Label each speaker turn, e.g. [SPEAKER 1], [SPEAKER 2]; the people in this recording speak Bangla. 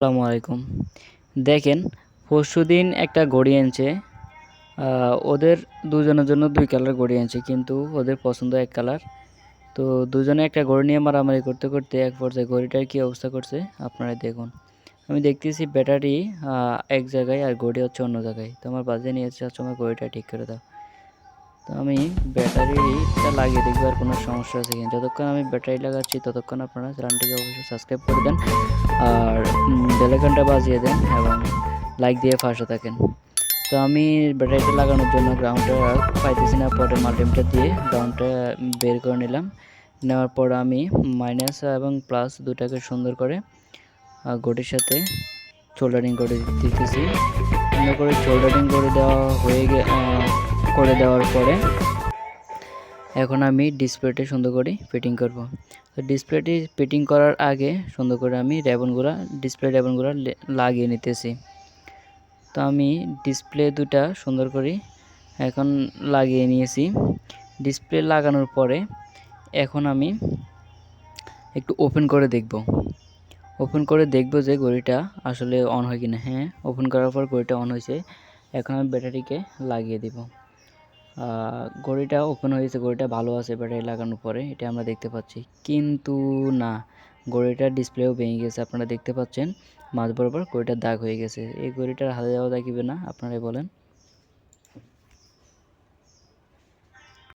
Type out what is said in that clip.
[SPEAKER 1] আসসালামু আলাইকুম। দেখেন, পরশুদিন একটা ঘড়ি এনেছে। ওদের দুজনের জন্য 2 কালার ঘড়ি এনেছে, কিন্তু ওদের পছন্দ 1 কালার। তো দুজনে একটা ঘড়ি নিয়ে মারামারি করতে করতে এক পর্যায়ে ঘড়িটার কী অবস্থা করছে আপনারা দেখুন। আমি দেখতেছি ব্যাটারি এক জায়গায় আর ঘড়ি হচ্ছে অন্য জায়গায়। তো আমার বাসায় নিয়ে এসে আমার ঘড়িটা ঠিক করে দাও। তো আমি ব্যাটারিটা লাগিয়ে দেখব আর কোনো সমস্যা আছে কিনা। যতক্ষণ আমি ব্যাটারি লাগাচ্ছি ততক্ষণ আপনারা চ্যানেলটিকে অবশ্যই সাবস্ক্রাইব করে দেন আর বেল আইকনটা বাজিয়ে দেন এবং লাইক দিয়ে পাশে থাকেন। তো আমি ব্যাটারিটা লাগানোর জন্য গ্রাউন্ডটা পাইতেছি না, পরে মাল্টিমিটার দিয়ে গ্রাউন্ডটা বের করে নিলাম। নেওয়ার পর আমি মাইনাস এবং প্লাস দুটাকে সুন্দর করে ঘড়ির সাথে সোল্ডারিং করে দিতেছি। সুন্দর করে সোল্ডারিং করে দেওয়া করে দেওয়ার পরে এখন আমি ডিসপ্লেটি সুন্দর করে ফিটিং করব। তো ডিসপ্লেটি ফিটিং করার আগে সুন্দর করে আমি ডিসপ্লে র্যাবনগুলো লাগিয়ে নিতেছি। তো আমি ডিসপ্লে দুটা সুন্দর করে এখন লাগিয়ে নিয়েছি। ডিসপ্লে লাগানোর পরে এখন আমি একটু ওপেন করে দেখব যে ঘড়িটা আসলে অন হয় কিনা। হ্যাঁ, ওপেন করার পর ঘড়িটা অন হয়েছে। এখন আমি ব্যাটারিকে লাগিয়ে দিব। ঘড়িটা ওপেন হয়েছে, ঘড়িটা ভালো আছে ব্যাটারি লাগানোর পরে, এটা আমরা দেখতে পাচ্ছি। কিন্তু না, ঘড়িটার ডিসপ্লেও ভেঙে গেছে। আপনারা দেখতে পাচ্ছেন মাঝ বরাবর ঘড়িটার দাগ হয়ে গেছে। এই ঘড়িটার হাতে যাওয়া দেখিবে না, আপনারাই বলেন।